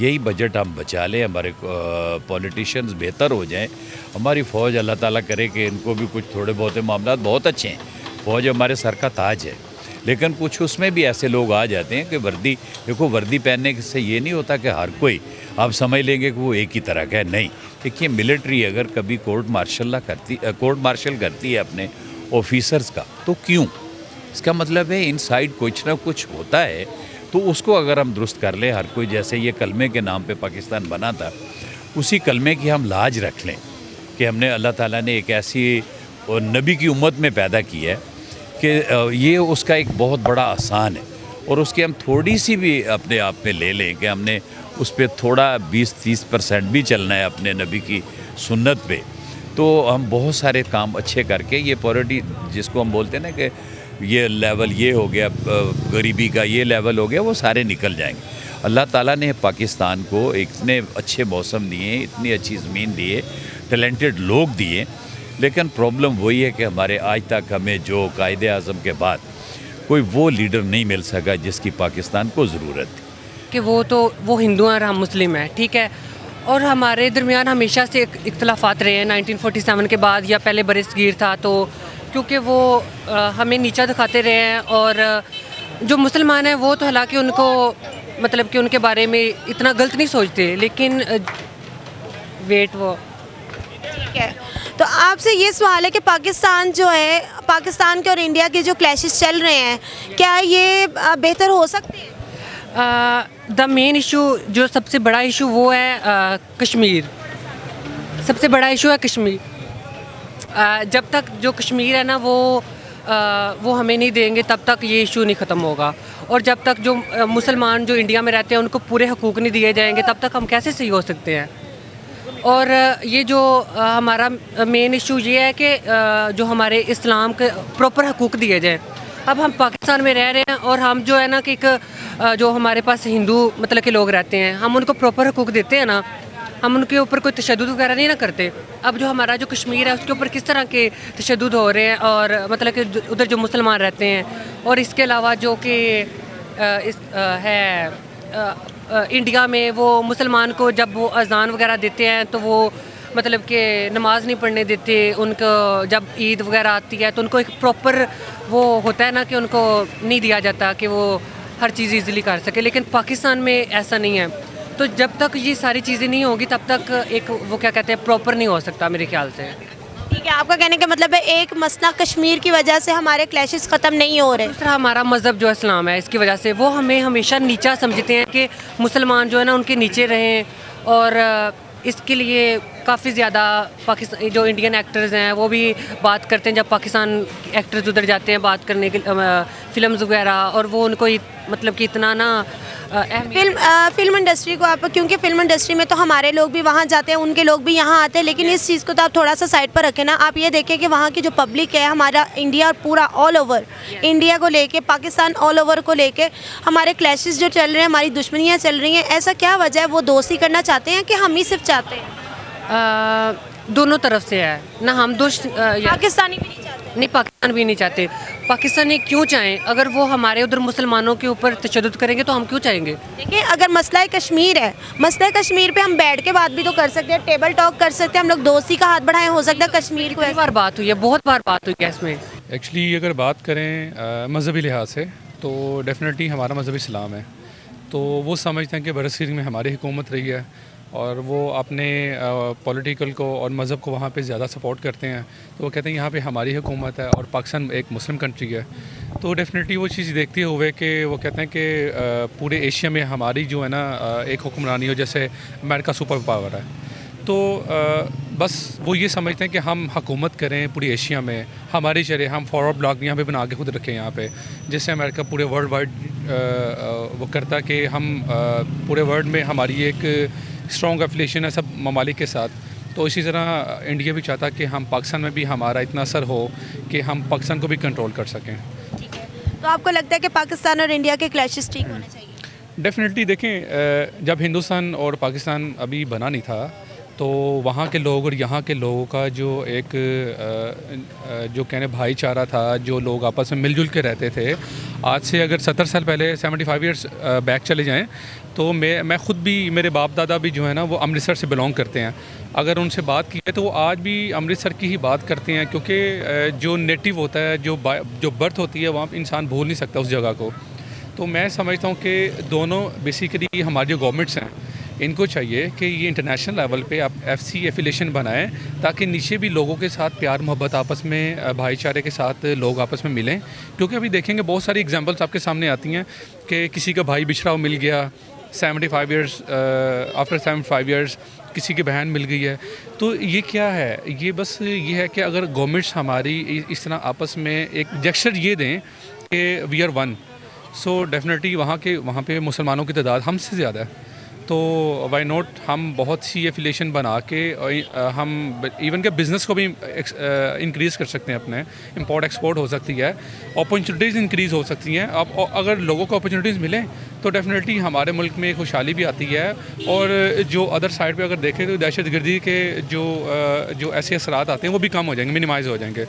یہی بجٹ ہم بچا لیں, ہمارے پولیٹیشینز بہتر ہو جائیں, ہماری فوج اللہ تعالیٰ کرے کہ ان کو بھی کچھ تھوڑے بہت معاملات بہت اچھے ہیں, فوج ہمارے سر کا تاج ہے, لیکن کچھ اس میں بھی ایسے لوگ آ جاتے ہیں کہ وردی پہننے سے یہ نہیں ہوتا کہ ہر کوئی آپ سمجھ لیں گے کہ وہ ایک ہی طرح کا ہے. نہیں, دیکھیے ملٹری اگر کبھی کورٹ مارشل کرتی ہے اپنے آفیسرز کا تو کیوں؟ اس کا مطلب ہے انسائیڈ کچھ نہ کچھ ہوتا ہے. تو اس کو اگر ہم درست کر لیں, ہر کوئی جیسے یہ کلمے کے نام پہ پاکستان بنا تھا, اسی کلمے کی ہم لاج رکھ لیں کہ ہم نے اللہ تعالیٰ نے ایک ایسی نبی کی امت میں پیدا کی ہے کہ یہ اس کا ایک بہت بڑا آسان ہے, اور اس کی ہم تھوڑی سی بھی اپنے آپ میں لے لیں کہ ہم نے اس پہ تھوڑا 20-30% بھی چلنا ہے اپنے نبی کی سنت پہ, تو ہم بہت سارے کام اچھے کر کے یہ پاورٹی جس کو ہم بولتے ہیں نا کہ یہ لیول یہ ہو گیا, غریبی کا یہ لیول ہو گیا, وہ سارے نکل جائیں گے. اللہ تعالیٰ نے پاکستان کو اتنے اچھے موسم دیے, اتنی اچھی زمین دیے, ٹیلنٹڈ لوگ دیے, لیکن پرابلم وہی ہے کہ ہمارے آج تک ہمیں جو قائد اعظم کے بعد کوئی وہ لیڈر نہیں مل سکا جس کی پاکستان کو ضرورت تھی. کہ وہ ہندو ہیں اور ہم مسلم ہیں, ٹھیک ہے, اور ہمارے درمیان ہمیشہ سے اختلافات رہے ہیں 1947 کے بعد یا پہلے برِ صغیر تھا, تو کیونکہ وہ ہمیں نیچا دکھاتے رہے ہیں, اور جو مسلمان ہیں وہ تو حالانکہ ان کو مطلب کہ ان کے بارے میں اتنا غلط نہیں سوچتے, لیکن وہ ٹھیک ہے. تو آپ سے یہ سوال ہے کہ پاکستان جو ہے, پاکستان کے اور انڈیا کے جو کلیشز چل رہے ہیں, کیا یہ بہتر ہو سکتے ہیں؟ دا مین ایشو, جو سب سے بڑا ایشو وہ ہے کشمیر. سب سے بڑا ایشو ہے کشمیر. جب تک جو کشمیر ہے نا وہ ہمیں نہیں دیں گے تب تک یہ ایشو نہیں ختم ہوگا, اور جب تک جو مسلمان جو انڈیا میں رہتے ہیں ان کو پورے حقوق نہیں دیے جائیں گے تب تک ہم کیسے صحیح ہو سکتے ہیں. اور یہ جو ہمارا مین ایشو یہ ہے کہ جو ہمارے اسلام کے پراپر حقوق دیے جائیں. اب ہم پاکستان میں رہ رہے ہیں اور ہم جو ہے نا کہ جو ہمارے پاس ہندو مطلب کہ لوگ رہتے ہیں, ہم ان کو پراپر حقوق دیتے ہیں نا, ہم ان کے اوپر کوئی تشدد وغیرہ نہیں نہ کرتے. اب جو ہمارا جو کشمیر ہے اس کے اوپر کس طرح کے تشدد ہو رہے ہیں, اور مطلب کہ ادھر جو مسلمان رہتے ہیں, اور اس کے علاوہ جو کہ ہے انڈیا میں وہ مسلمان کو جب وہ اذان وغیرہ دیتے ہیں تو وہ مطلب کہ نماز نہیں پڑھنے دیتے. ان کو جب عید وغیرہ آتی ہے تو ان کو ایک پراپر وہ ہوتا ہے نا کہ ان کو نہیں دیا جاتا کہ وہ ہر چیز ایزیلی کر سکے, لیکن پاکستان میں ایسا نہیں ہے. تو جب تک یہ ساری چیزیں نہیں ہوگی تب تک ایک وہ کیا کہتے ہیں پراپر نہیں ہو سکتا میرے خیال سے. ٹھیک ہے, آپ کا کہنے کا مطلب ہے ایک مسئلہ کشمیر کی وجہ سے ہمارے کلیشز ختم نہیں ہو رہے. اس طرح ہمارا مذہب جو اسلام ہے اس کی وجہ سے وہ ہمیں ہمیشہ نیچا سمجھتے ہیں کہ مسلمان جو ہے نا ان کے نیچے رہیں, اور اس کے لیے کافی زیادہ پاکستان جو انڈین ایکٹرز ہیں وہ بھی بات کرتے ہیں جب پاکستان ایکٹرز ادھر جاتے ہیں بات کرنے کے فلمز وغیرہ, اور وہ ان کو مطلب کہ اتنا نا فلم انڈسٹری کو آپ, کیونکہ فلم انڈسٹری میں تو ہمارے لوگ بھی وہاں جاتے ہیں, ان کے لوگ بھی یہاں آتے ہیں, لیکن اس چیز کو تو آپ تھوڑا سا سائڈ پر رکھیں نا. آپ یہ دیکھیں کہ وہاں کی جو پبلک ہے ہمارا انڈیا اور پورا آل اوور انڈیا کو لے کے, پاکستان آل اوور کو لے کے ہمارے کلیشز جو چل رہے ہیں, ہماری دشمنیاں چل رہی ہیں, ایسا کیا وجہ ہے؟ وہ دوستی کرنا چاہتے ہیں کہ ہم ہی صرف چاہتے ہیں؟ دونوں طرف سے ہے نا. ہم پاکستانی بھی نہیں چاہتے. نہیں, پاکستان بھی نہیں چاہتے. پاکستانی کیوں چاہیں؟ اگر وہ ہمارے ادھر مسلمانوں کے اوپر تشدد کریں گے تو ہم کیوں چاہیں گے؟ دیکھیں, اگر مسئلہ کشمیر ہے, مسئلہ کشمیر پہ ہم بیٹھ کے بات بھی تو کر سکتے ہیں, ٹیبل ٹاک کر سکتے ہیں, ہم لوگ دوستی کا ہاتھ بڑھائیں, ہو سکتا ہے کشمیر کو. بہت بار بات ہوئی ہے, بہت بار بات ہوئی ہے اس میں. ایکچولی اگر بات کریں مذہبی لحاظ سے تو ڈیفینیٹلی ہمارا مذہب اسلام ہے. تو وہ سمجھتے ہیں کہ برصغیر میں ہماری حکومت رہی ہے, اور وہ اپنے پولیٹیکل کو اور مذہب کو وہاں پہ زیادہ سپورٹ کرتے ہیں. تو وہ کہتے ہیں یہاں پہ ہماری حکومت ہے, اور پاکستان ایک مسلم کنٹری ہے. تو ڈیفینیٹلی وہ چیز دیکھتے ہوئے کہ وہ کہتے ہیں کہ پورے ایشیا میں ہماری جو ہے نا ایک حکمرانی ہو, جیسے امریکہ سپر پاور ہے. تو بس وہ یہ سمجھتے ہیں کہ ہم حکومت کریں پوری ایشیا میں, ہماری چلے, ہم فارورڈ بلاک یہاں پہ بنا کے خود رکھیں یہاں پہ, جس سے امریکہ پورے ورلڈ وائڈ وہ کرتا ہے کہ ہم پورے ورلڈ میں ہماری ایک اسٹرانگ ایفیلیشن ہے سب ممالک کے ساتھ. تو اسی طرح انڈیا بھی چاہتا کہ ہم پاکستان میں بھی ہمارا اتنا اثر ہو کہ ہم پاکستان کو بھی کنٹرول کر سکیں. ٹھیک ہے, تو آپ کو لگتا ہے کہ پاکستان اور انڈیا کے کلیشز ٹھیک ہونے چاہیے؟ ڈیفینیٹلی دیکھیں, جب ہندوستان اور پاکستان ابھی بنا نہیں تھا تو وہاں کے لوگ اور یہاں کے لوگوں کا جو ایک جو کہنے بھائی چارہ تھا, جو لوگ آپس میں مل جل کے رہتے تھے, آج سے اگر 70 سال پہلے 75 ایئرس بیک چلے جائیں تو میں خود بھی, میرے باپ دادا بھی جو ہے نا وہ امرتسر سے بلونگ کرتے ہیں. اگر ان سے بات کی ہے تو وہ آج بھی امرتسر کی ہی بات کرتے ہیں, کیونکہ جو نیٹو ہوتا ہے, جو برتھ ہوتی ہے وہاں پہ انسان بھول نہیں سکتا اس جگہ کو. تو میں سمجھتا ہوں کہ دونوں بیسیکلی ہماری جو گورنمنٹس ہیں ان کو چاہیے کہ یہ انٹرنیشنل لیول پہ آپ FC ایفیلیشن بنائیں, تاکہ نیچے بھی لوگوں کے ساتھ پیار محبت آپس میں, بھائی چارے کے ساتھ لوگ آپس میں ملیں. کیونکہ ابھی دیکھیں گے بہت ساری ایگزامپلس آپ کے سامنے آتی ہیں کہ کسی کا بھائی بچھڑا مل گیا 75 ایئرس, آفٹر 75 ایئرس کسی کی بہن مل گئی ہے. تو یہ کیا ہے, یہ بس یہ ہے کہ اگر گورنمنٹس ہماری اس طرح آپس میں ایک جیکسچر یہ دیں کہ we are one, so definitely وہاں پہ مسلمانوں کی تعداد ہم سے زیادہ ہے. تو وائی نوٹ ہم بہت سی ایفیلیشن بنا کے ہم ایون کہ بزنس کو بھی انکریز کر سکتے ہیں, اپنے امپورٹ ایکسپورٹ ہو سکتی ہے, اپرچونیٹیز انکریز ہو سکتی ہیں. اب اگر لوگوں کو اپرچونیٹیز ملیں تو ڈیفینیٹلی ہمارے ملک میں خوشحالی بھی آتی ہے, اور جو ادر سائڈ پہ اگر دیکھیں تو دہشت گردی کے جو ایسے اثرات آتے ہیں وہ بھی کم ہو جائیں گے, منیمائز ہو جائیں گے.